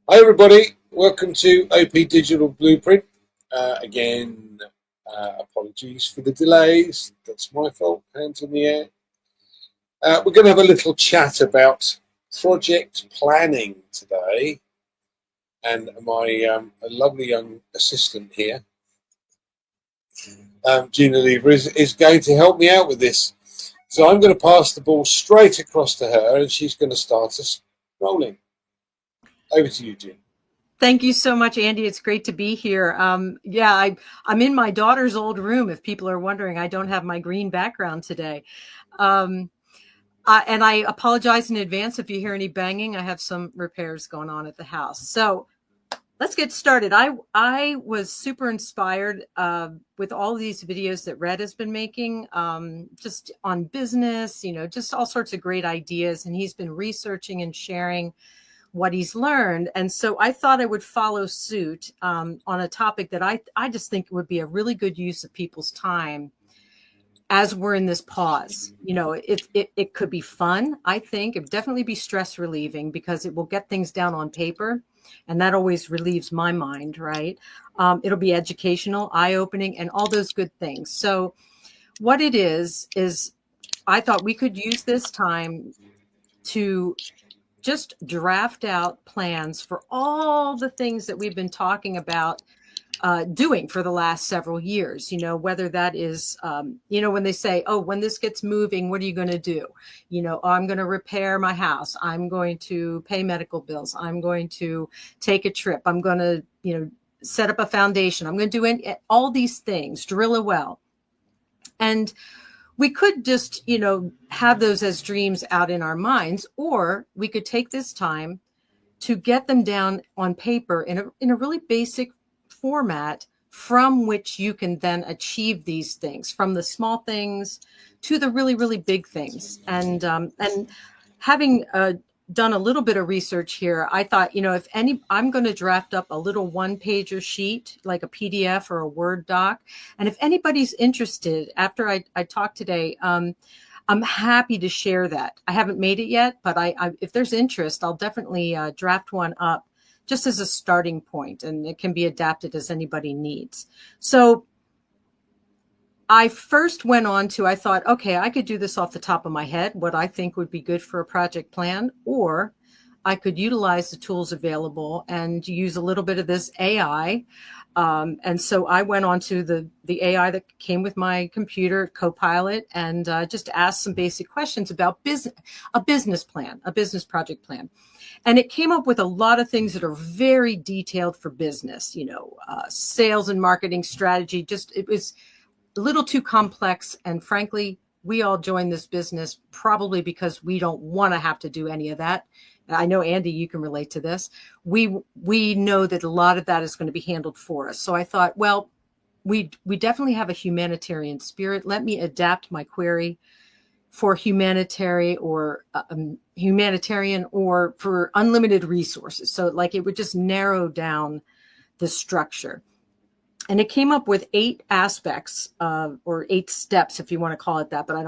Hi everybody, welcome to OP Digital Blueprint. Again, apologies for the delays. That's my fault. Hands in the air. We're going to have a little chat about project planning today, and my lovely young assistant here, Gina Lever, is going to help me out with this. So I'm going to pass the ball straight across to her, and she's going to start us rolling. Over to you, Gina. Thank you so much, Andy. It's great to be here. I'm in my daughter's old room. If people are wondering, I don't have my green background today. Um, and I apologize in advance if you hear any banging. I have some repairs going on at the house. So let's get started. I was super inspired with all these videos that Red has been making, just on business, just all sorts of great ideas. And he's been researching and sharing what he's learned. And so I thought I would follow suit on a topic that I just think would be a really good use of people's time as we're in this pause. It could be fun. I think it would definitely be stress relieving because it will get things down on paper. And that always relieves my mind, right? It'll be educational, eye-opening, and all those good things. So what it is I thought we could use this time to just draft out plans for all the things that we've been talking about doing for the last several years, whether that is, when they say, oh, when this gets moving, what are you going to do? I'm going to repair my house. I'm going to pay medical bills. I'm going to take a trip. I'm going to, set up a foundation. I'm going to do all these things, drill a well. And we could just, have those as dreams out in our minds, or we could take this time to get them down on paper in a really basic format from which you can then achieve these things, from the small things to the really, really big things. And having done a little bit of research here, I thought, I'm going to draft up a little one-pager sheet, like a PDF or a Word doc. And if anybody's interested, after I talk today, I'm happy to share that. I haven't made it yet, but if there's interest, I'll definitely draft one up just as a starting point, and it can be adapted as anybody needs. So I first went on to, I thought, okay, I could do this off the top of my head, what I think would be good for a project plan, or I could utilize the tools available and use a little bit of this AI. And so I went on to the AI that came with my computer, Copilot, and just asked some basic questions about a business plan, a business project plan. And it came up with a lot of things that are very detailed for business, sales and marketing strategy. It was a little too complex. And frankly, we all joined this business probably because we don't want to have to do any of that. I know, Andy, you can relate to this. We know that a lot of that is going to be handled for us. So I thought, well, we definitely have a humanitarian spirit. Let me adapt my query for humanitarian or for unlimited resources. So like it would just narrow down the structure. And it came up with 8 aspects or 8 steps, if you want to call it that, but I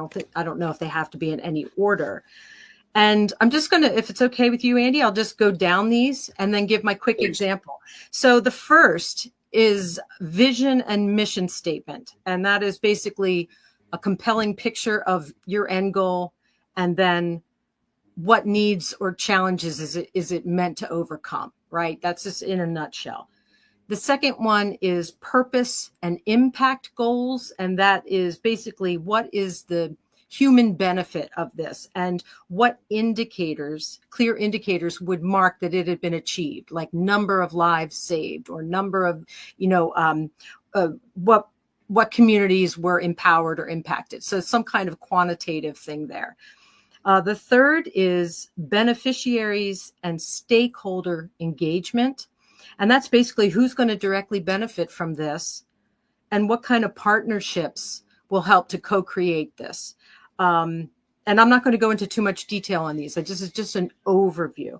don't know if they have to be in any order. And I'm just going to, if it's okay with you, Andy, I'll just go down these and then give my quick example. So the first is vision and mission statement. And that is basically a compelling picture of your end goal. And then what needs or challenges is it meant to overcome, right? That's just in a nutshell. The second one is purpose and impact goals. And that is basically what is the human benefit of this and what clear indicators would mark that it had been achieved, like number of lives saved or number of, what communities were empowered or impacted. So some kind of quantitative thing there. The third is beneficiaries and stakeholder engagement. And that's basically who's going to directly benefit from this and what kind of partnerships will help to co-create this. And I'm not going to go into too much detail on these. This is just an overview.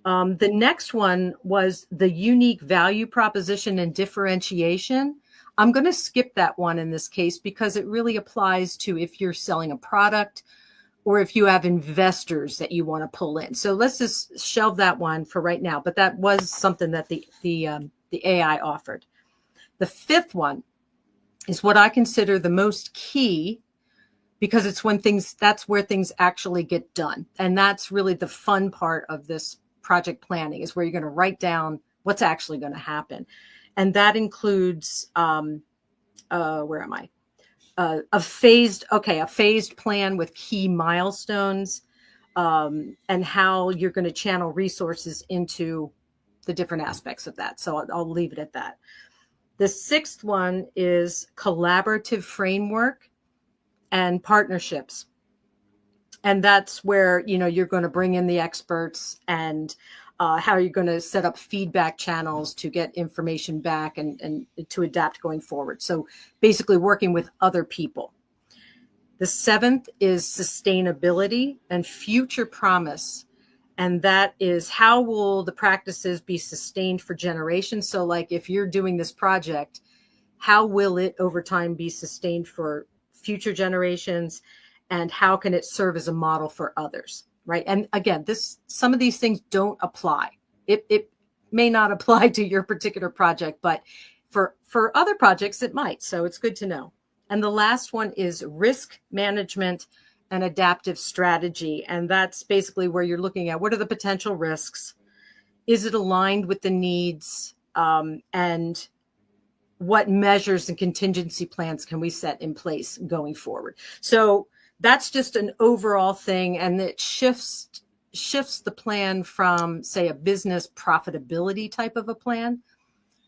The next one was the unique value proposition and differentiation. I'm going to skip that one in this case because it really applies to if you're selling a product or if you have investors that you want to pull in. So let's just shelve that one for right now. But that was something that the AI offered. The fifth one is what I consider the most key, because it's that's where things actually get done. And that's really the fun part of this project planning, is where you're going to write down what's actually going to happen. And that includes, where am I? A phased plan with key milestones, and how you're going to channel resources into the different aspects of that. So I'll leave it at that. The sixth one is collaborative framework and partnerships. And that's where, you're going to bring in the experts, and how you're going to set up feedback channels to get information back and to adapt going forward. So basically working with other people. The seventh is sustainability and future promise. And that is, how will the practices be sustained for generations? So like, if you're doing this project, how will it over time be sustained for future generations? And how can it serve as a model for others? Right. And again, some of these things don't apply. It may not apply to your particular project, but for other projects, it might. So it's good to know. And the last one is risk management and adaptive strategy. And that's basically where you're looking at, what are the potential risks? Is it aligned with the needs? And what measures and contingency plans can we set in place going forward? So that's just an overall thing. And it shifts the plan from, say, a business profitability type of a plan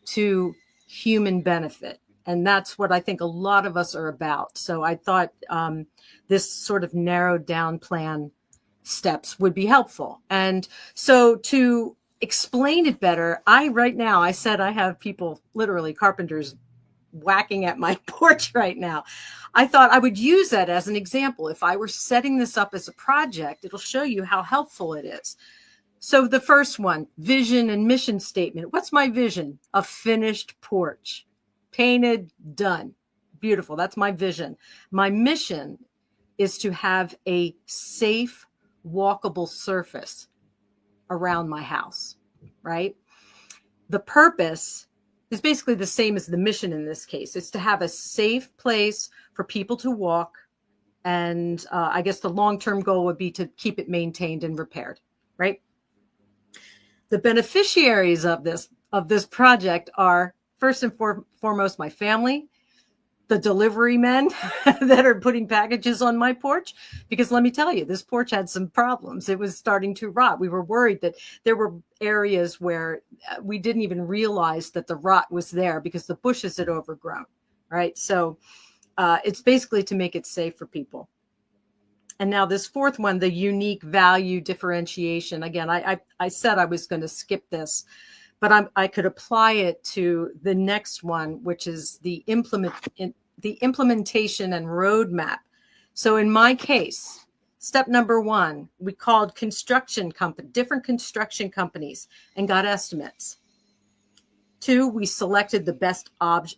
to human benefit. And that's what I think a lot of us are about. So I thought this sort of narrowed down plan steps would be helpful. And so to explain it better, I said I have people, literally carpenters, whacking at my porch right now. I thought I would use that as an example. If I were setting this up as a project, it'll show you how helpful it is. So the first one, vision and mission statement. What's my vision? A finished porch, painted, done. Beautiful. That's my vision. My mission is to have a safe, walkable surface around my house, right? The purpose is basically the same as the mission in this case. It's to have a safe place for people to walk. And I guess the long-term goal would be to keep it maintained and repaired, right? The beneficiaries of this project are, first and foremost, my family, the delivery men that are putting packages on my porch, because let me tell you, this porch had some problems. It was starting to rot. We were worried that there were areas where we didn't even realize that the rot was there because the bushes had overgrown, right? So it's basically to make it safe for people. And now this fourth one, the unique value differentiation. Again, I said I was going to skip this, but I could apply it to the next one, which is the implementation and roadmap. So in my case, step number one, we called different construction companies and got estimates. 2, we selected the best options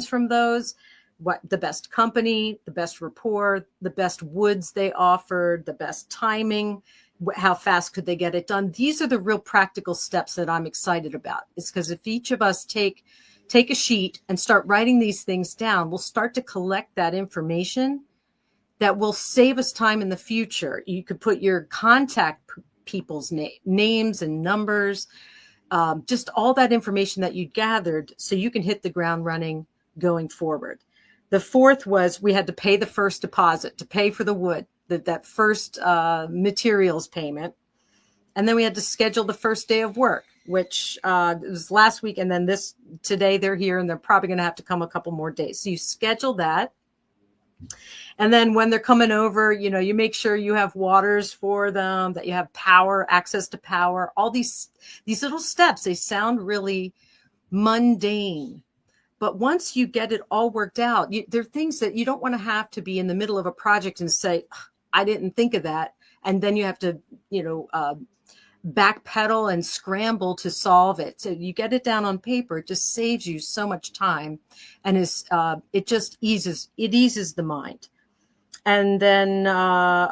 from those. The best company, the best rapport, the best woods they offered, the best timing, how fast could they get it done? These are the real practical steps that I'm excited about. It's because if each of us take a sheet and start writing these things down, we'll start to collect that information that will save us time in the future. You could put your contact people's names and numbers, just all that information that you gathered so you can hit the ground running going forward. The fourth was we had to pay the first deposit to pay for the wood, that first materials payment. And then we had to schedule the first day of work, which was last week. And then today they're here and they're probably going to have to come a couple more days. So you schedule that. And then when they're coming over, you make sure you have waters for them, that you have access to power, all these little steps. They sound really mundane. But once you get it all worked out, there are things that you don't want to have to be in the middle of a project and say, I didn't think of that. And then you have to, backpedal and scramble to solve it. So you get it down on paper. It just saves you so much time. And it eases the mind. And then,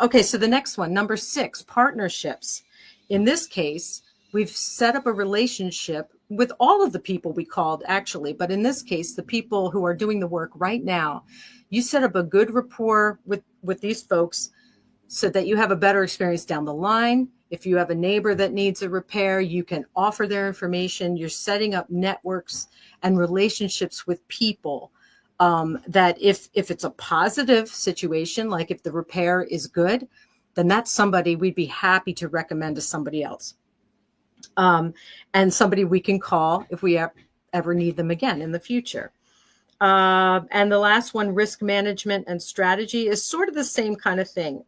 okay, so the next one, number 6, partnerships. In this case, we've set up a relationship with all of the people we called, actually. But in this case, the people who are doing the work right now, you set up a good rapport with these folks so that you have a better experience down the line. If you have a neighbor that needs a repair, you can offer their information. You're setting up networks and relationships with people that if it's a positive situation, like if the repair is good, then that's somebody we'd be happy to recommend to somebody else. And somebody we can call if we ever need them again in the future. And the last one, risk management and strategy, is sort of the same kind of thing.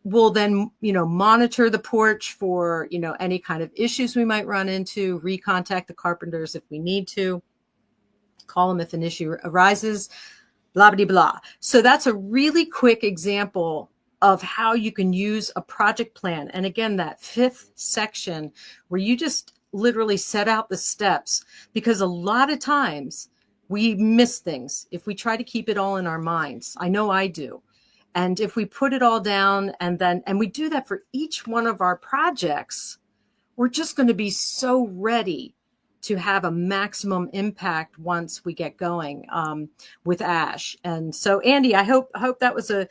We'll then, monitor the porch for, any kind of issues we might run into, recontact the carpenters if we need to, call them if an issue arises, blah, blah, blah. So that's a really quick example of how you can use a project plan. And again, that 5th section where you just literally set out the steps, because a lot of times we miss things if we try to keep it all in our minds. I know I do. And if we put it all down and we do that for each one of our projects, we're just going to be so ready to have a maximum impact once we get going with Ash. And so, Andy, I hope that was a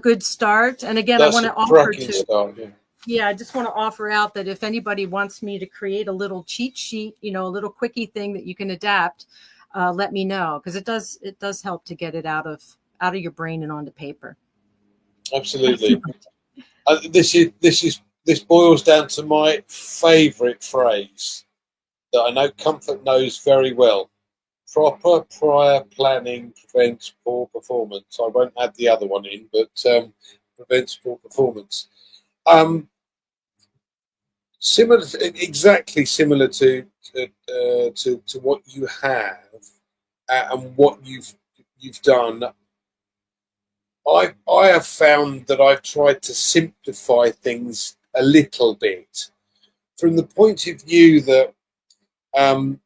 good start. And again, That's I want to offer to start, yeah, I just want to offer out that if anybody wants me to create a little cheat sheet, a little quickie thing that you can adapt, let me know, because it does help to get it out of your brain and onto paper. Absolutely. This boils down to my favourite phrase that I know Comfort knows very well. Proper prior planning prevents poor performance. I won't add the other one in, but prevents poor performance. Exactly similar to what you have and what you've done. I have found that I've tried to simplify things a little bit from the point of view that, I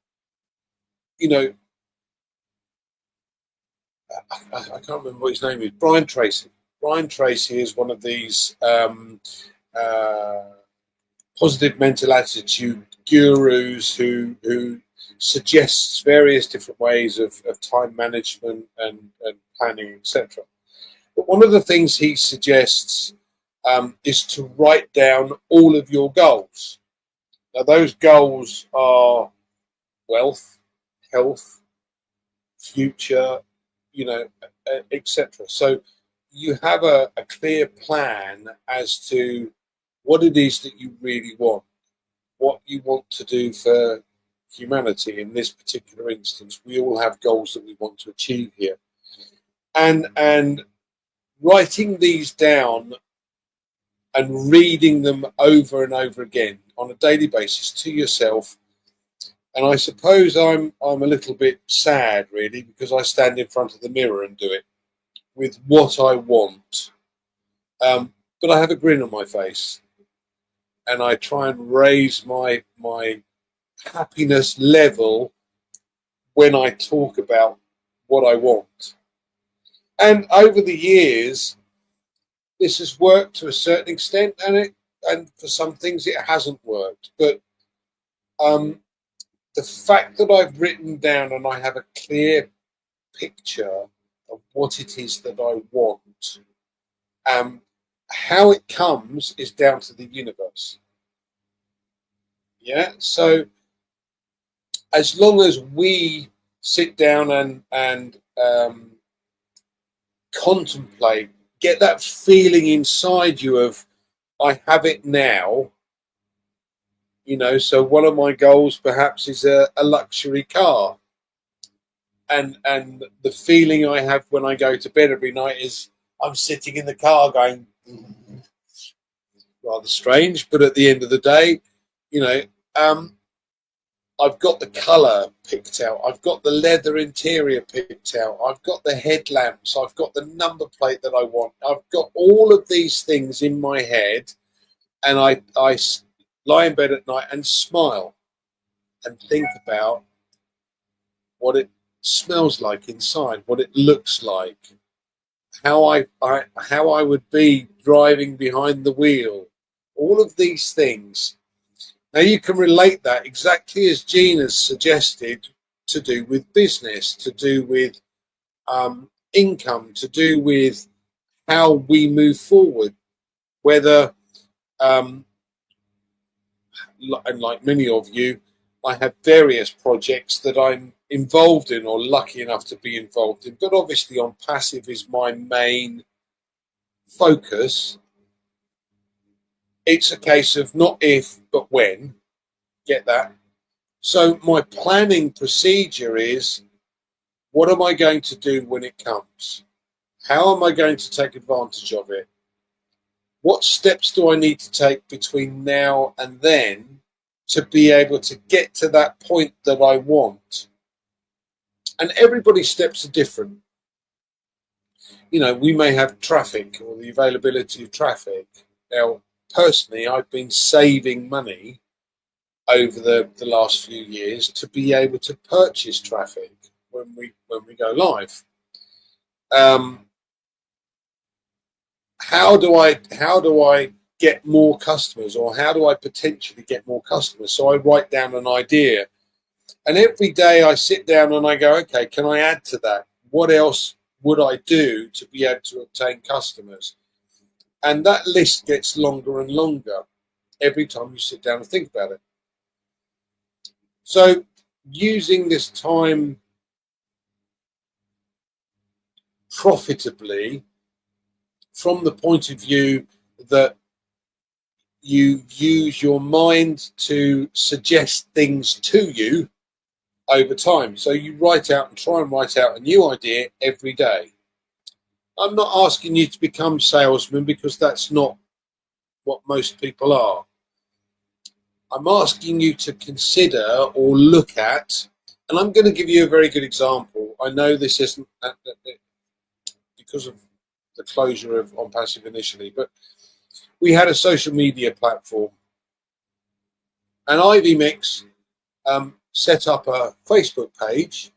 can't remember what his name is. Brian Tracy. Brian Tracy is one of these positive mental attitude gurus who suggests various different ways of time management and planning, etc. But one of the things he suggests is to write down all of your goals. Now, those goals are wealth, health, future, etc. So you have a clear plan as to what it is that you really want, what you want to do for humanity. In this particular instance, we all have goals that we want to achieve here. And writing these down and reading them over and over again on a daily basis to yourself. And I suppose I'm a little bit sad, really, because I stand in front of the mirror and do it with what I want. But I have a grin on my face, and I try and raise my happiness level when I talk about what I want. And over the years, this has worked to a certain extent, and for some things it hasn't worked. But the fact that I've written down and I have a clear picture of what it is that I want, how it comes is down to the universe. Yeah. So as long as we sit down and contemplate, get that feeling inside you of, I have it now. So one of my goals perhaps is a luxury car. And the feeling I have when I go to bed every night is I'm sitting in the car going, rather strange, but at the end of the day, I've got the colour picked out. I've got the leather interior picked out. I've got the headlamps. I've got the number plate that I want. I've got all of these things in my head, and I lie in bed at night and smile and think about what it smells like inside, what it looks like, how I would be driving behind the wheel, all of these things. Now you can relate that exactly as Gene has suggested, to do with business, to do with income, to do with how we move forward. Whether, and like many of you, I have various projects that I'm involved in or lucky enough to be involved in, but obviously OnPassive is my main focus. It's a case of not if, but when. Get that? So my planning procedure is, what am I going to do when it comes? How am I going to take advantage of it? What steps do I need to take between now and then to be able to get to that point that I want? And everybody's steps are different. You know, we may have traffic or the availability of traffic. Now, personally, I've been saving money over the last few years to be able to purchase traffic when we go live. How do I get more customers, or how do I potentially get more customers? So I write down an idea, and every day I sit down and I go, okay, can I add to that? What else would I do to be able to obtain customers? And that list gets longer and longer every time you sit down and think about it. So using this time profitably, from the point of view that you use your mind to suggest things to you over time. So you write out and try and write out a new idea every day. I'm not asking you to become salesmen, because that's not what most people are. I'm asking you to consider or look at, and I'm going to give you a very good example. I know this isn't because of the closure of OnPassive initially, but we had a social media platform, and Ivy Mix set up a Facebook page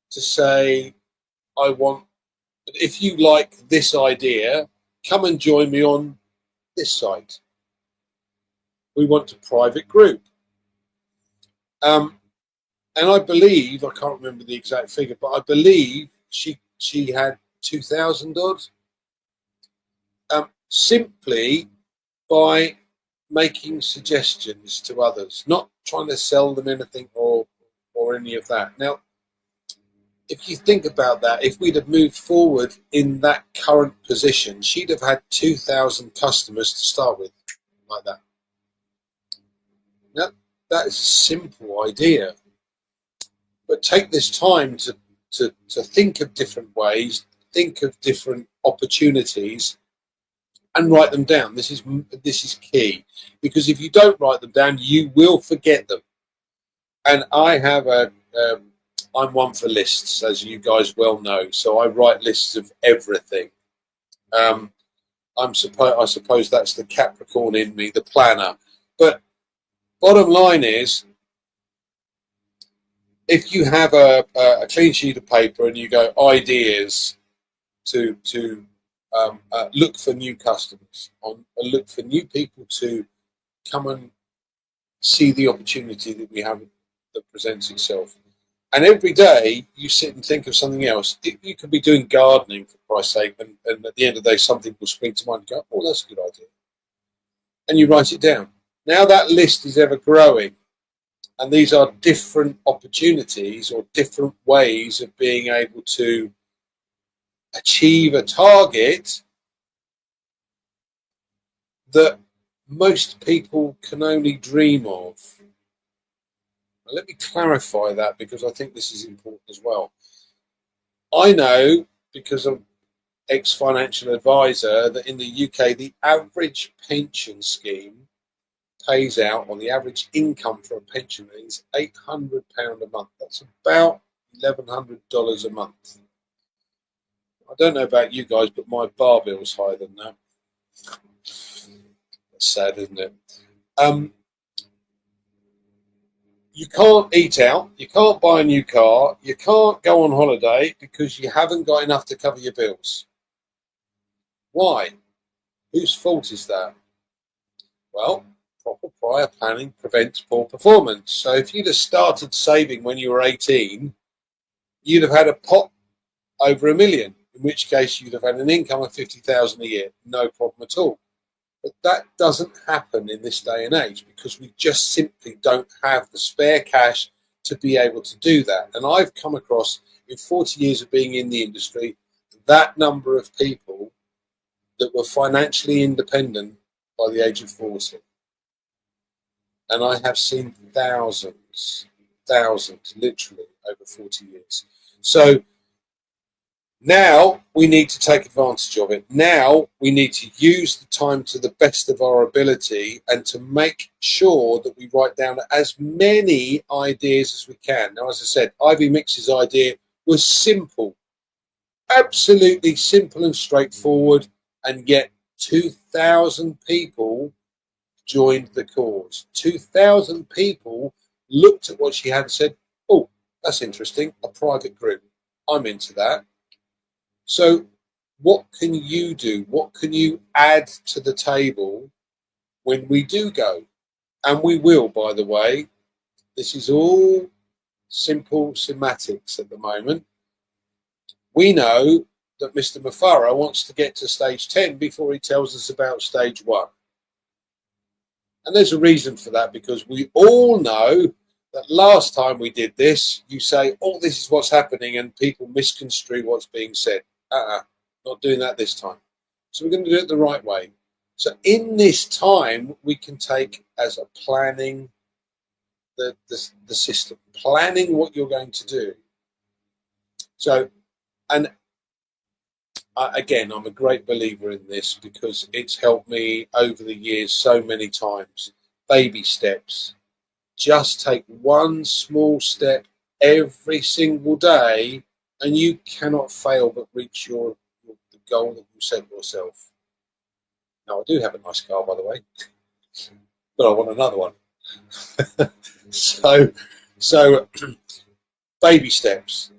to say, I want, if you like this idea, come and join me on this site. We want a private group. And I believe, I can't remember the exact figure, but I believe she had 2,000 odd, simply by making suggestions to others, not trying to sell them anything or any of that. Now, if you think about that, if we'd have moved forward in that current position, she'd have had 2,000 customers to start with, like that. Now, that is a simple idea, but take this time to think of different ways, think of different opportunities, and write them down. This is key, because if you don't write them down, you will forget them. And I have I'm one for lists, as you guys well know. So I write lists of everything. I suppose that's the Capricorn in me, the planner. But bottom line is, if you have a clean sheet of paper and you go ideas to look for new customers, look for new people to come and see the opportunity that we have that presents itself. And every day you sit and think of something else. You could be doing gardening, for Christ's sake, and at the end of the day something will spring to mind and go, oh, that's a good idea. And you write it down. Now that list is ever growing. And these are different opportunities or different ways of being able to achieve a target that most people can only dream of. Now, let me clarify that, because I think this is important as well. I know, because I'm ex-financial advisor, that in the UK the average pension scheme pays out, on the average income for a pensioner is £800 a month. That's about $1,100 a month. I don't know about you guys, but my bar bill's higher than that. That's sad, isn't it? You can't eat out, you can't buy a new car, you can't go on holiday because you haven't got enough to cover your bills. Why? Whose fault is that? Well, proper prior planning prevents poor performance. So if you'd have started saving when you were 18, you'd have had a pot over $1 million, in which case you'd have had an income of 50,000 a year, no problem at all. But that doesn't happen in this day and age because we just simply don't have the spare cash to be able to do that. And I've come across, in 40 years of being in the industry, that number of people that were financially independent by the age of 40. And I have seen thousands, literally over 40 years. So now we need to take advantage of it. Now we need to use the time to the best of our ability and to make sure that we write down as many ideas as we can. Now, as I said, Ivy Mix's idea was simple, absolutely simple and straightforward, and yet 2,000 people joined the cause. 2,000 people looked at what she had and said, oh, that's interesting, a private group. I'm into that. So what can you do? What can you add to the table when we do go? And we will, by the way. This is all simple semantics at the moment. We know that Mr. Mufara wants to get to stage 10 before he tells us about stage 1. And there's a reason for that, because we all know that last time we did this, you say, oh, this is what's happening, and people misconstrue what's being said. Not doing that this time. So we're going to do it the right way. So in this time, we can take as a planning the system, planning what you're going to do. So, and again, I'm a great believer in this because it's helped me over the years so many times. Baby steps. Just take one small step every single day, and you cannot fail but reach the goal that you set yourself. Now, I do have a nice car, by the way, but I want another one. So baby steps.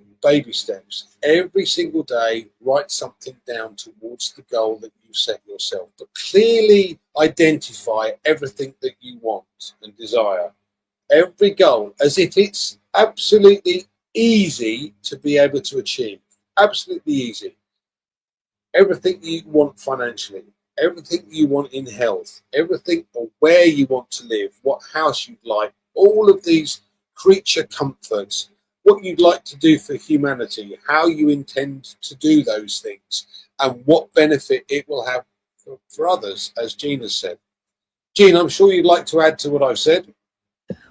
Every single day, write something down towards the goal that you set yourself, but clearly identify everything that you want and desire. Every goal, as if it's absolutely easy to be able to achieve. Absolutely easy. Everything you want financially, everything you want in health, everything or where you want to live, what house you'd like, all of these creature comforts, what you'd like to do for humanity, how you intend to do those things, and what benefit it will have for others, as Jean has said. Jean, I'm sure you'd like to add to what I've said.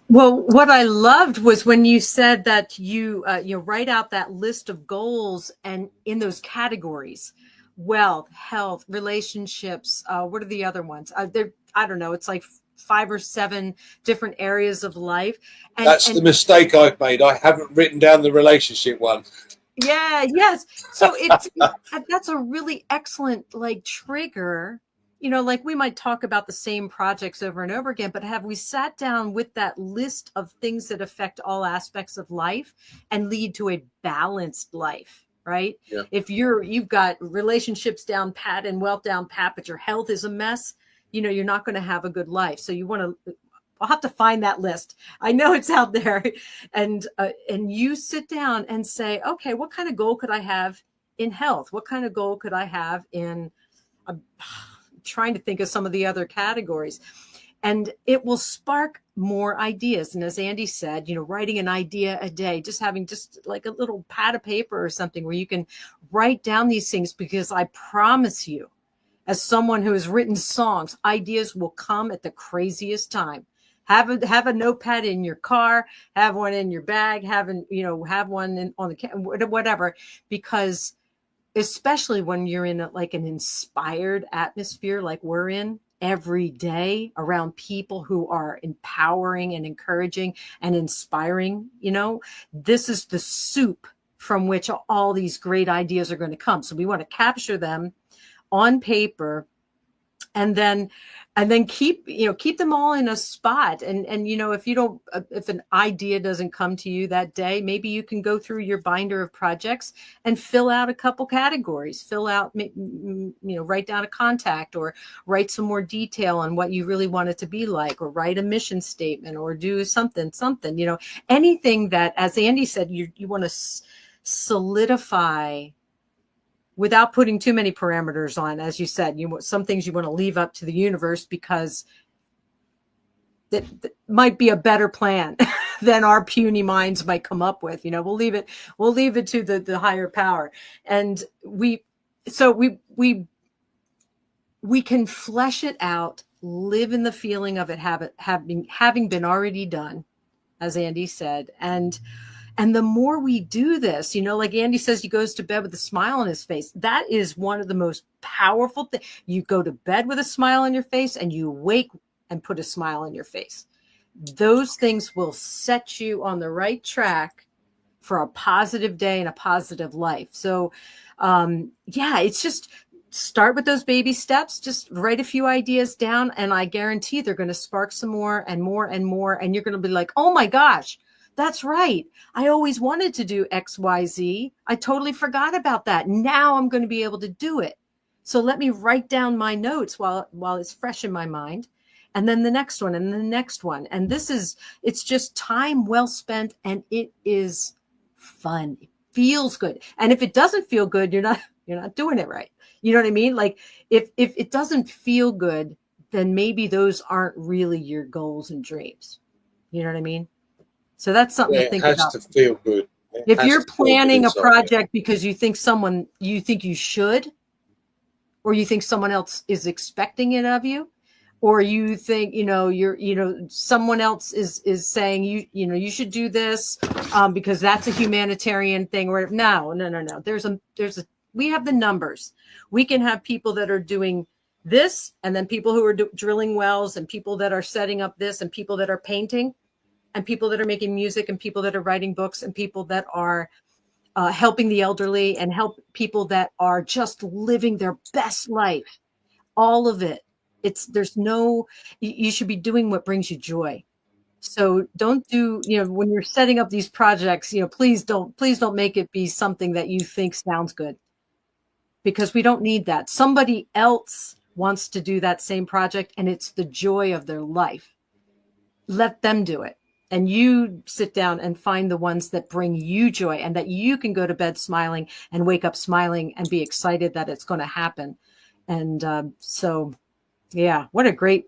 Well, what I loved was when you said that you write out that list of goals and in those categories: wealth, health, relationships. What are the other ones? I don't know. It's like 5 or 7 different areas of life. That's the mistake I've made. I haven't written down the relationship one. Yeah. Yes. So that's a really excellent trigger. Like we might talk about the same projects over and over again, but have we sat down with that list of things that affect all aspects of life and lead to a balanced life, right? Yeah. If you've got relationships down pat and wealth down pat, but your health is a mess, you're not going to have a good life. So I'll have to find that list. I know it's out there, and you sit down and say, okay, what kind of goal could I have in health? What kind of goal could I have in trying to think of some of the other categories, and it will spark more ideas. And as Andy said, writing an idea a day, having like a little pad of paper or something where you can write down these things, because I promise you, as someone who has written songs, ideas will come at the craziest time. Have a notepad in your car, have one in your bag, have one on the whatever, because especially when you're in an inspired atmosphere like we're in every day around people who are empowering and encouraging and inspiring, this is the soup from which all these great ideas are going to come. So we want to capture them on paper and then keep them all in a spot. And if you don't, if an idea doesn't come to you that day, maybe you can go through your binder of projects and fill out a couple categories, write down a contact, or write some more detail on what you really want it to be like, or write a mission statement, or do something, anything that, as Andy said, you want to solidify without putting too many parameters on. As you said, some things you want to leave up to the universe, because that might be a better plan than our puny minds might come up with. We'll leave it to the higher power. And we can flesh it out, live in the feeling of it having been already done, as Andy said. And the more we do this, like Andy says, he goes to bed with a smile on his face. That is one of the most powerful things. You go to bed with a smile on your face, and you wake and put a smile on your face. Those things will set you on the right track for a positive day and a positive life. So, it's just start with those baby steps. Just write a few ideas down, and I guarantee they're going to spark some more and more and more. And you're going to be like, oh my gosh, that's right. I always wanted to do X, Y, Z. I totally forgot about that. Now I'm going to be able to do it. So let me write down my notes while it's fresh in my mind. And then the next one, and the next one. And it's just time well spent, and it is fun. It feels good. And if it doesn't feel good, you're not doing it right. You know what I mean? Like if it doesn't feel good, then maybe those aren't really your goals and dreams. You know what I mean? So that's something to think about. It has to feel good. If you're planning a project because you think you should, or you think someone else is expecting it of you, or you think, someone else is saying you should do this because that's a humanitarian thing, or no. We have the numbers. We can have people that are doing this, and then people who are drilling wells, and people that are setting up this, and people that are painting, and people that are making music, and people that are writing books, and people that are helping the elderly, and help people that are just living their best life. All of it. You should be doing what brings you joy. So don't do, when you're setting up these projects, please don't make it be something that you think sounds good, because we don't need that. Somebody else wants to do that same project, and it's the joy of their life. Let them do it. And you sit down and find the ones that bring you joy, and that you can go to bed smiling and wake up smiling and be excited that it's going to happen. And what a great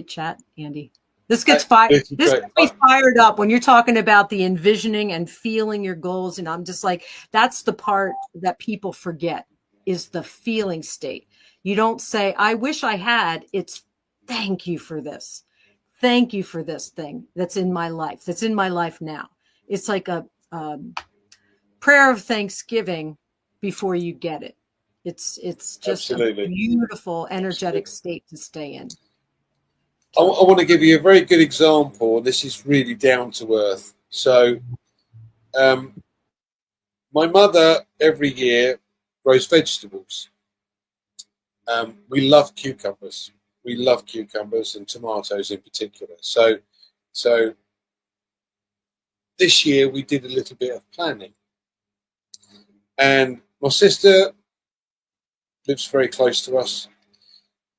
chat, Andy. This gets me fired up when you're talking about the envisioning and feeling your goals. And I'm just like, that's the part that people forget, is the feeling state. You don't say, I wish I had. It's thank you for this. Thank you for this thing that's in my life now. It's like a prayer of thanksgiving before you get it. It's just Absolutely. A beautiful, energetic state to stay in. I want to give you a very good example. This is really down to earth. So my mother every year grows vegetables. We love cucumbers. We love cucumbers and tomatoes in particular. So this year we did a little bit of planning. And my sister lives very close to us.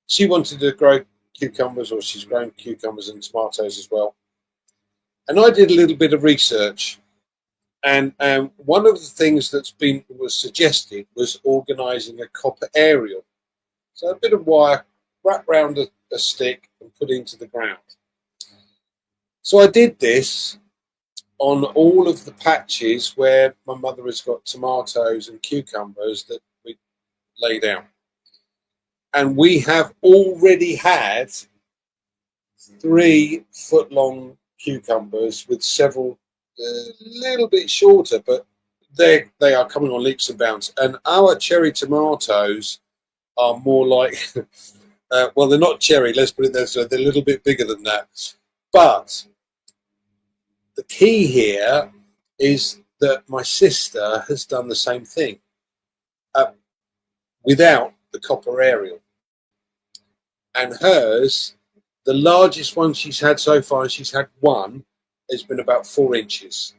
She wanted to grow cucumbers, or she's grown cucumbers and tomatoes as well. And I did a little bit of research. And one of the things was suggested was organising a copper aerial. So a bit of wire wrapped around a stick and put into the ground. So I did this on all of the patches where my mother has got tomatoes and cucumbers that we laid out. And we have already had 3 foot-long cucumbers with several a little bit shorter, but they are coming on leaps and bounds. And our cherry tomatoes are more like... well, they're not cherry, let's put it there, so they're a little bit bigger than that. But the key here is that my sister has done the same thing without the copper aerial. and hers, the largest one she's had so far, and she's had one, has been about 4 inches.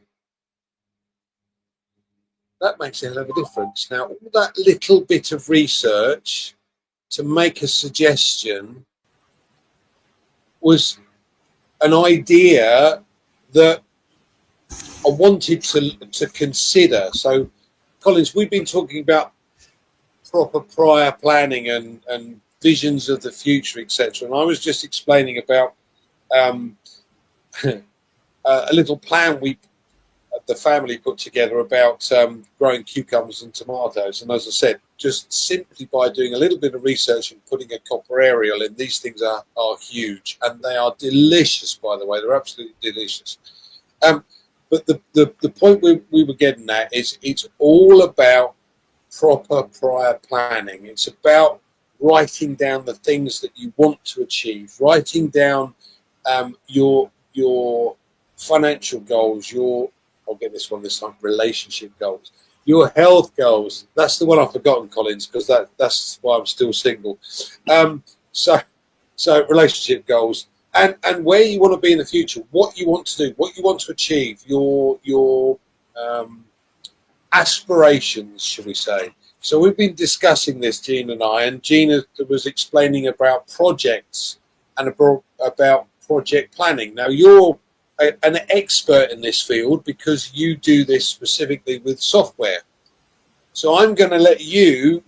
That makes a hell of a difference. Now, all that little bit of research to make a suggestion was an idea that I wanted to consider. So, Collins, we've been talking about proper prior planning and visions of the future, etc. And I was just explaining about a little plan the family put together about growing cucumbers and tomatoes. And as I said, just simply by doing a little bit of research and putting a copper aerial in, these things are huge, and they are delicious, by the way. They're absolutely delicious. But the point we were getting at is it's all about proper prior planning. It's about writing down the things that you want to achieve, writing down your financial goals, I'll get this one this time, relationship goals, your health goals. That's the one I've forgotten, Collins, because that's why I'm still single. So relationship goals and where you want to be in the future, what you want to do, what you want to achieve, your aspirations, shall we say. So we've been discussing this, Jean and I, and Jean was explaining about projects and about project planning. Now, you're an expert in this field because you do this specifically with software. So I'm going to let you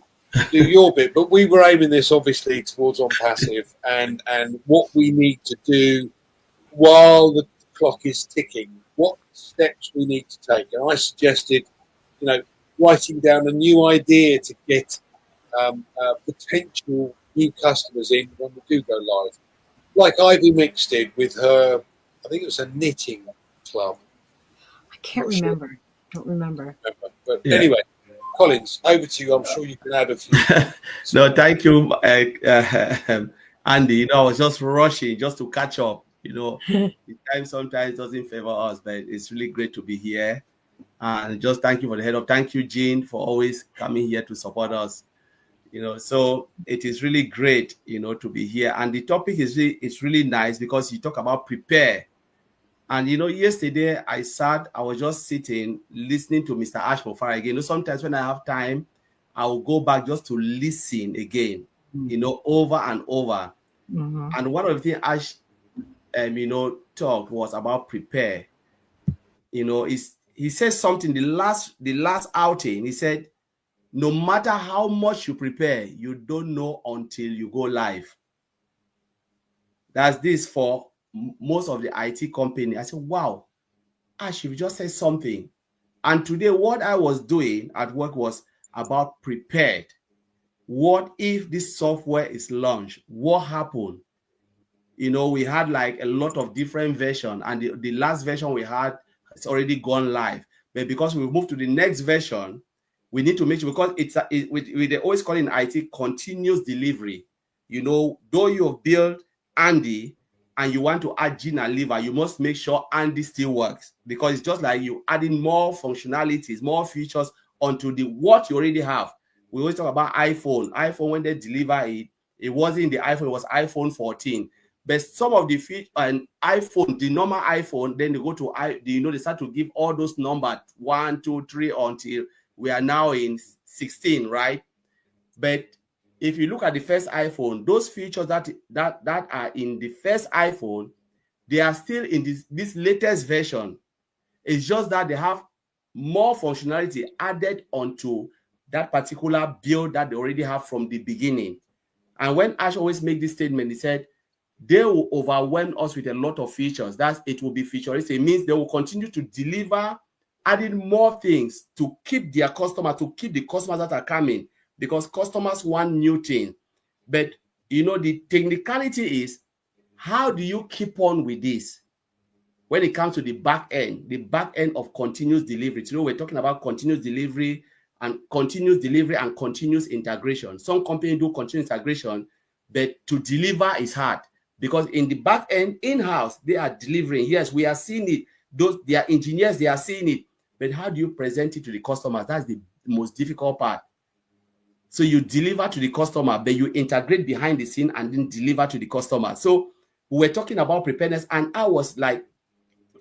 do your bit, but we were aiming this obviously towards OnPassive and what we need to do while the clock is ticking, what steps we need to take. And I suggested, writing down a new idea to get potential new customers in when we do go live. Like Ivy Mix did with her, I think it was a knitting club. I can't remember. Sure. Don't remember. But anyway, Collins, over to you. I'm sure you can add a few. No, thank you, Andy. I was just rushing just to catch up. The time sometimes doesn't favor us, but it's really great to be here. And just thank you for the head up. Thank you, Jean, for always coming here to support us. So it is really great, to be here. And the topic is really nice because you talk about prepare. And, yesterday I was just sitting, listening to Mr. Ashmore again. Sometimes when I have time, I will go back just to listen again, over and over. Mm-hmm. And one of the things Ash, talked was about prepare. He says something, the last outing, he said, no matter how much you prepare, you don't know until you go live. That's this for most of the IT company. I said, wow, Ash, you just said something. And today what I was doing at work was about prepared. What if this software is launched? What happened? We had like a lot of different versions, and the last version we had has already gone live. But because we moved to the next version, we need to make sure, because they always call it in IT continuous delivery. Though you have built Andy and you want to add Gene and Liver, you must make sure Andy still works, because it's just like you adding more functionalities, more features onto what you already have. We always talk about iPhone. iPhone, when they deliver it wasn't the iPhone, it was iPhone 14. But some of the features, and iPhone, the normal iPhone, then they go to they start to give all those numbers 1, 2, 3 until we are now in 16, right? But if you look at the first iPhone, those features that are in the first iPhone, they are still in this latest version. It's just that they have more functionality added onto that particular build that they already have from the beginning. And when Ash always make this statement, he said, they will overwhelm us with a lot of features. It will be futuristic. It means they will continue to deliver, adding more things to keep their customers, to keep the customers that are coming, because customers want new things. But, the technicality is, how do you keep on with this? When it comes to the back end of continuous delivery, we're talking about continuous delivery and continuous integration. Some companies do continuous integration, but to deliver is hard, because in the back end, in-house, they are delivering. Yes, we are seeing it. Their engineers, they are seeing it. But how do you present it to the customers? That's the most difficult part. So you deliver to the customer, but you integrate behind the scene and then deliver to the customer. So we were talking about preparedness, and I was like,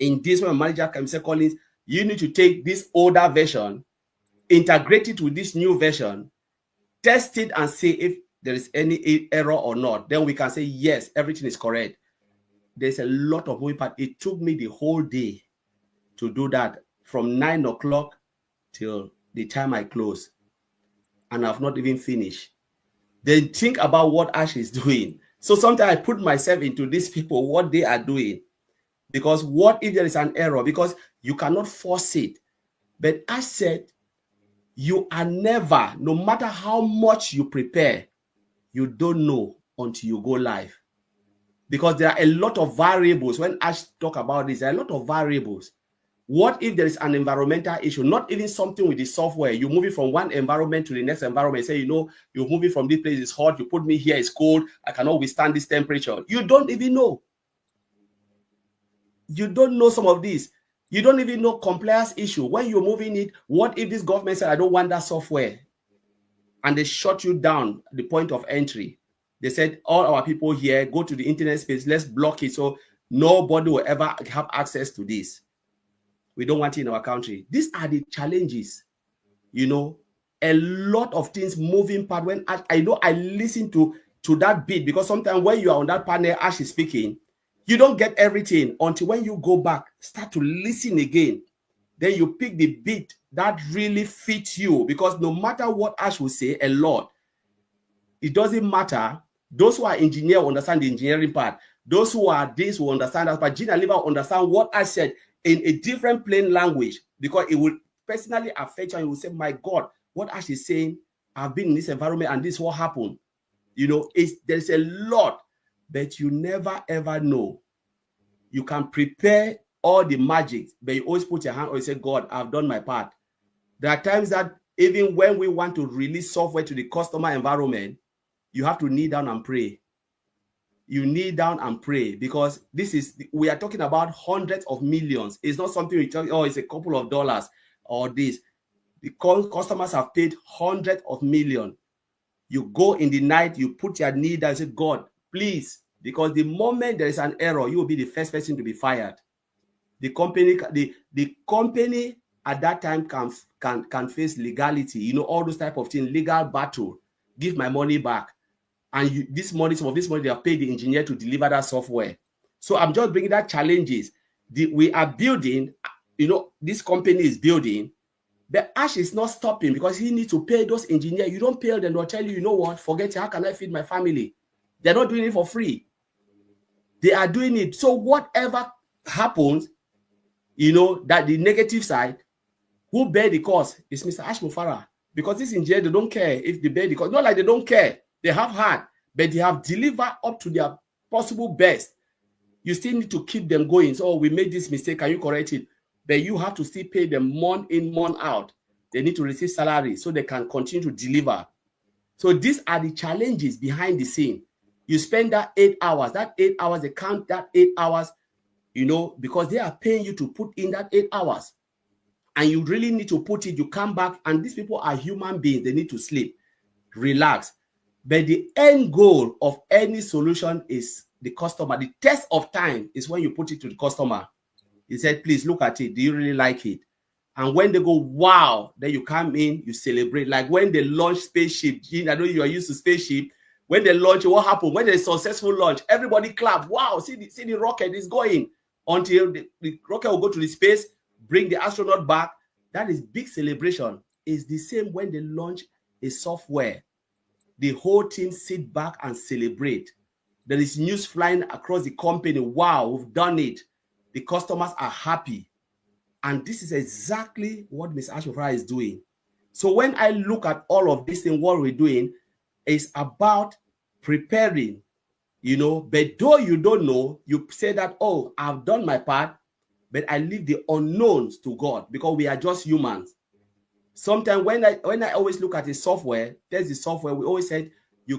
in this, when my manager came, say, Collins, you need to take this older version, integrate it with this new version, test it and see if there is any error or not. Then we can say, yes, everything is correct. There's a lot of moving parts. It took me the whole day to do that, from 9 o'clock till the time I close. And I've not even finished. Then think about what Ash is doing. So sometimes I put myself into these people, what they are doing. Because what if there is an error? Because you cannot force it. But Ash said, you are never, no matter how much you prepare, you don't know until you go live. Because there are a lot of variables. When Ash talk about this, there are a lot of variables. What if there is an environmental issue, not even something with the software? You move it from one environment to the next environment. Say, you're moving from this place, it's hot. You put me here, it's cold. I cannot withstand this temperature. You don't even know. You don't know some of these. You don't even know compliance issue. When you're moving it, what if this government said, I don't want that software? And they shut you down at the point of entry. They said, all our people here, go to the internet space, let's block it so nobody will ever have access to this. We don't want it in our country. These are the challenges. A lot of things moving part. When I know I listen to that bit, because sometimes when you are on that panel, Ash is speaking, you don't get everything until when you go back, start to listen again. Then you pick the bit that really fits you, because no matter what Ash will say a lot, it doesn't matter. Those who are engineers will understand the engineering part. Those who are this will understand that. But Gina Liver will understand what I said in a different plain language, because it will personally affect you, and you will say, my God, what Ash is saying, I've been in this environment and this is what happened. There's a lot, but you never ever know. You can prepare all the magic, but you always put your hand on and say, God, I've done my part. There are times that even when we want to release software to the customer environment, you have to kneel down and pray. You kneel down and pray, because we are talking about hundreds of millions. It's not something we tell you, it's a couple of dollars or this. The customers have paid hundreds of millions. You go in the night, you put your knee down and say, God, please, because the moment there is an error, you will be the first person to be fired. The company at that time can face legality, all those type of things, legal battle, give my money back. And some of this money, they have paid the engineer to deliver that software. So I'm just bringing that challenges. We are building, this company is building, but Ash is not stopping, because he needs to pay those engineers. You don't pay them, they'll tell you, what, forget it, how can I feed my family? They're not doing it for free. They are doing it. So whatever happens, that the negative side, who bear the cost is Mr. Ash Mufara. Because this engineer, they don't care if they bear the cost. Not like they don't care. They have had, but they have delivered up to their possible best. You still need to keep them going. So we made this mistake. Can you correct it? But you have to still pay them month in, month out. They need to receive salary so they can continue to deliver. So these are the challenges behind the scene. You spend that 8 hours. That 8 hours, they count that 8 hours, because they are paying you to put in that 8 hours. And you really need to put it. You come back, and these people are human beings. They need to sleep, relax. But the end goal of any solution is the customer. The test of time is when you put it to the customer. He said, please look at it. Do you really like it? And when they go, wow, then you come in, you celebrate. Like when they launch spaceship. Gene, I know you are used to spaceship. When they launch, what happened? When there's a successful launch, everybody clap. Wow, see the rocket is going. Until the rocket will go to the space, bring the astronaut back. That is big celebration. It's the same when they launch a software. The whole team sit back and celebrate. There is news flying across the company. Wow, we've done it. The customers are happy. And this is exactly what Ms. Ashofra is doing. So when I look at all of this thing, what we're doing is about preparing, but though you don't know, you say that, oh, I've done my part, but I leave the unknowns to God, because we are just humans. Sometimes when I always look at the software, test the software, we always said you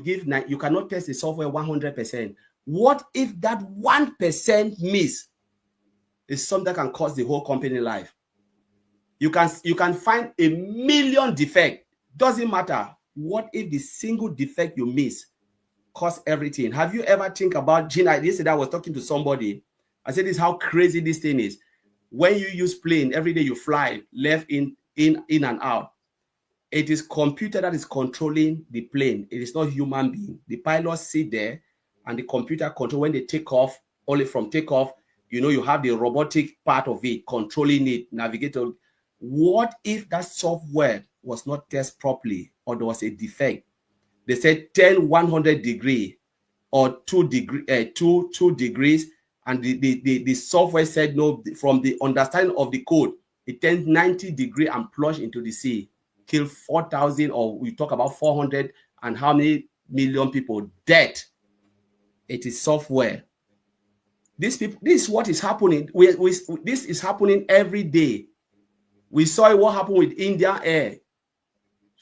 cannot test the software 100%. What if that 1% miss is something that can cost the whole company life? You can find a million defect, doesn't matter. what if the single defect you miss costs everything? Have you ever think about, Gene, yesterday I was talking to somebody. I said, this is how crazy this thing is. When you use plane, every day you fly, left in and out. It is computer that is controlling the plane. It is not human being. The pilots sit there and the computer control when they take off, only from takeoff, you have the robotic part of it, controlling it, navigator. What if that software was not tested properly or there was a defect? They said 100 degree or 2 degrees, and the software said no. From the understanding of the code, it turned 90 degree and plunged into the sea, kill 4,000, or we talk about 400 and how many million people dead. It is software. This is what is happening. This is happening every day. We saw what happened with India Air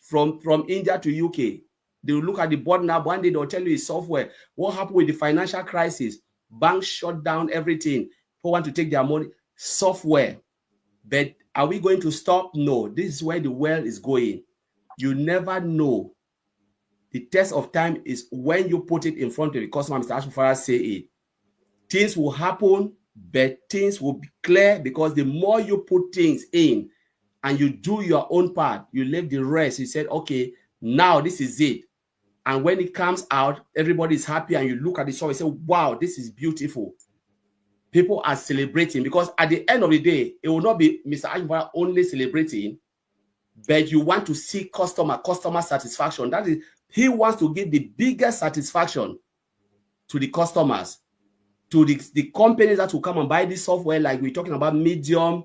from India to UK. They will look at the board now. One day they'll tell you it's software. What happened with the financial crisis? Banks shut down everything. People want to take their money. Software. But are we going to stop? No. This is where the world is going. You never know. The test of time is when you put it in front of the customer. Mr. Ashfara say it. Things will happen, but things will be clear, because the more you put things in and you do your own part, you leave the rest. You said, okay, now this is it. And when it comes out, everybody is happy, and you look at the show and say, wow, this is beautiful. People are celebrating, because at the end of the day, it will not be Mr. Ashfara only celebrating, but you want to see customer satisfaction. That is, he wants to give the biggest satisfaction to the customers, to the companies that will come and buy this software, like we're talking about medium,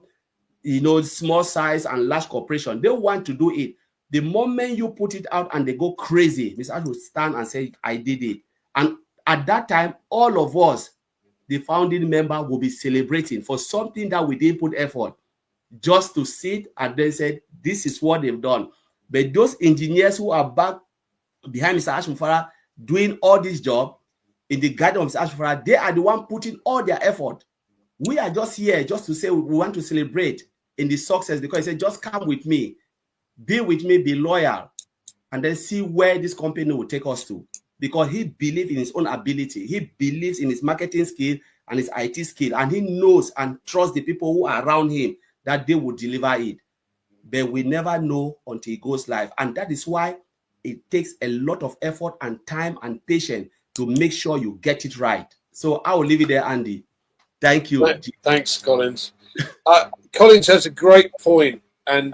small size and large corporation. They want to do it. The moment you put it out and they go crazy, Mr. Ash will stand and say, I did it. And at that time, all of us, the founding member, will be celebrating for something that we didn't put effort, just to sit and then say, this is what they've done. But those engineers who are back behind Mr. Ashfara doing all this job in the guidance of Mr. Ashfara, they are the one putting all their effort. We are just here just to say we want to celebrate in the success, because he said, just come with me, be with me, be loyal, and then see where this company will take us to. Because he believes in his own ability. He believes in his marketing skill and his IT skill, and he knows and trusts the people who are around him that they will deliver it. But we never know until it goes live. And that is why it takes a lot of effort and time and patience to make sure you get it right. So I will leave it there, Andy. Thank you. Thanks, Collins. Collins has a great point, and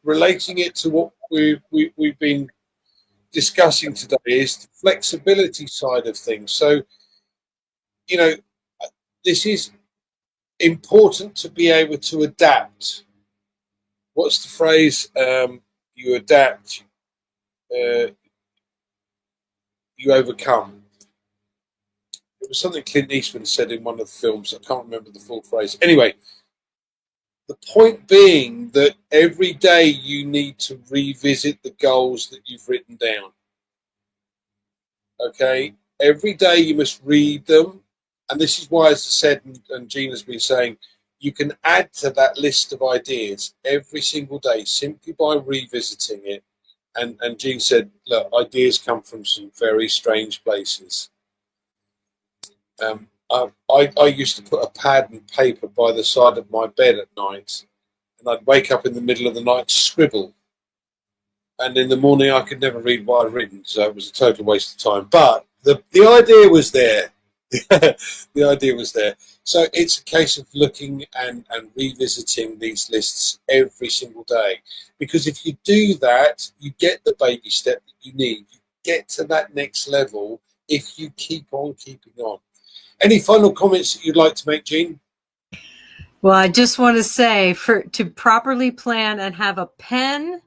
relating it to what we've been discussing today is the flexibility side of things. So, this is important to be able to adapt. What's the phrase? You adapt, you overcome. It was something Clint Eastwood said in one of the films. I can't remember the full phrase. Anyway, the point being that every day you need to revisit the goals that you've written down. Okay? Every day you must read them. And this is why, as I said, and Gene has been saying, you can add to that list of ideas every single day simply by revisiting it. And Gene said, look, ideas come from some very strange places. I used to put a pad and paper by the side of my bed at night, and I'd wake up in the middle of the night, scribble, and in the morning I could never read what I'd written, so it was a total waste of time. But the idea was there. The idea was there. So it's a case of looking and revisiting these lists every single day, because if you do that, you get the baby step that you need. You get to that next level if you keep on keeping on. Any final comments that you'd like to make, Gene? Well, I just want to say, to properly plan and have a pen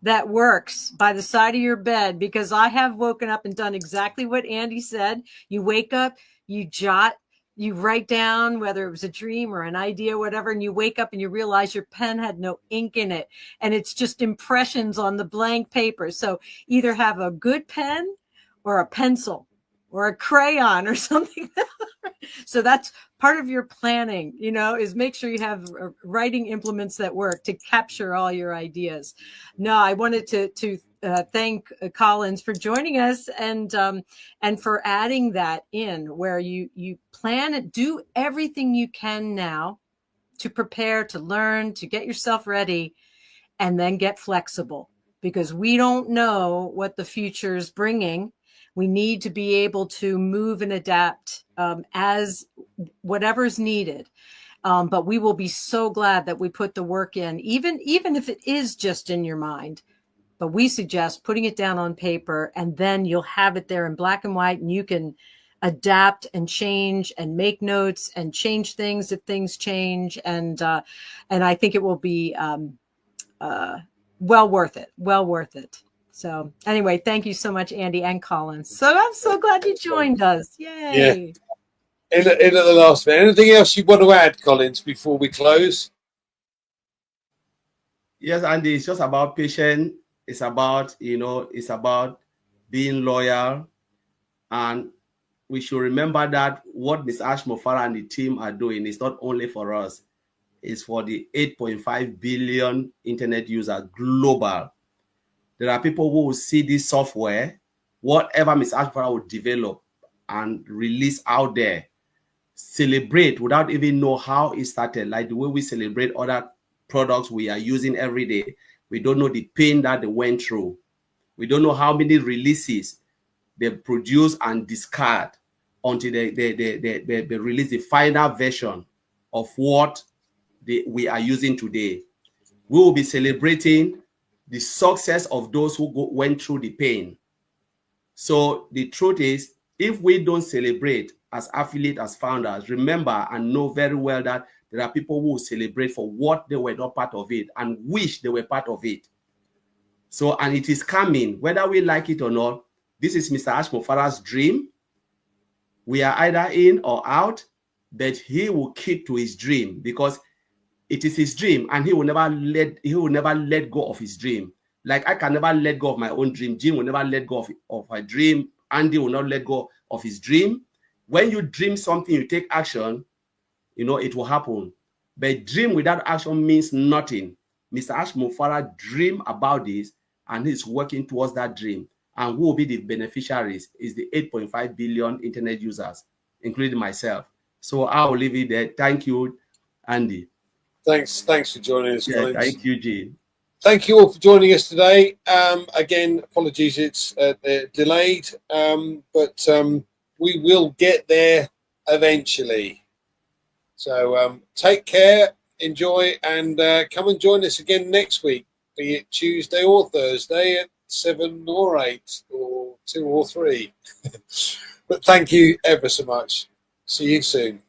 that works by the side of your bed, because I have woken up and done exactly what Andy said. You wake up, you jot, you write down whether it was a dream or an idea, whatever, and you wake up and you realize your pen had no ink in it, and it's just impressions on the blank paper. So either have a good pen or a pencil or a crayon or something. So that's part of your planning, you know, is make sure you have writing implements that work to capture all your ideas. No, I wanted to thank Collins for joining us and for adding that in where you plan and do everything you can now to prepare, to learn, to get yourself ready, and then get flexible, because we don't know what the future is bringing. We need to be able to move and adapt as whatever's needed. But we will be so glad that we put the work in, even if it is just in your mind. But we suggest putting it down on paper, and then you'll have it there in black and white, and you can adapt and change and make notes and change things if things change. And I think it will be well worth it. Well worth it. So anyway, thank you so much, Andy and Collins. So I'm so glad you joined us. Yay. Yeah. In at the last minute. Anything else you want to add, Collins, before we close? Yes, Andy, it's just about patience. It's about, it's about being loyal. And we should remember that what Ms. Ashmofara and the team are doing is not only for us, it's for the 8.5 billion internet users global. There are people who will see this software, whatever Ms. Ashmofara will develop and release out there, celebrate without even know how it started, like the way we celebrate other products we are using every day. We don't know the pain that they went through. We don't know how many releases they produce and discard until they release the final version of what we are using today. We will be celebrating the success of those who went through the pain. So the truth is, if we don't celebrate as affiliates, as founders, remember and know very well that there are people who will celebrate for what they were not part of it and wish they were part of it. So, and it is coming, whether we like it or not. This is Mr. Ashmofara's dream. We are either in or out, but he will keep to his dream because it is his dream, and he will never let go of his dream. Like I can never let go of my own dream. Jim will never let go of her dream. Andy will not let go of his dream. When you dream something, you take action, it will happen. But dream without action means nothing. Mr. Ashmofara dream about this, and he's working towards that dream. And who will be the beneficiaries is the 8.5 billion internet users, including myself. So I'll leave it there. Thank you, Andy. Thanks for joining us, Collins. Thank you, Gene. Thank you all for joining us today. Again, apologies, it's delayed, but we will get there eventually. So take care, enjoy, and come and join us again next week, be it Tuesday or Thursday at 7 or 8 or 2 or 3. But thank you ever so much. See you soon.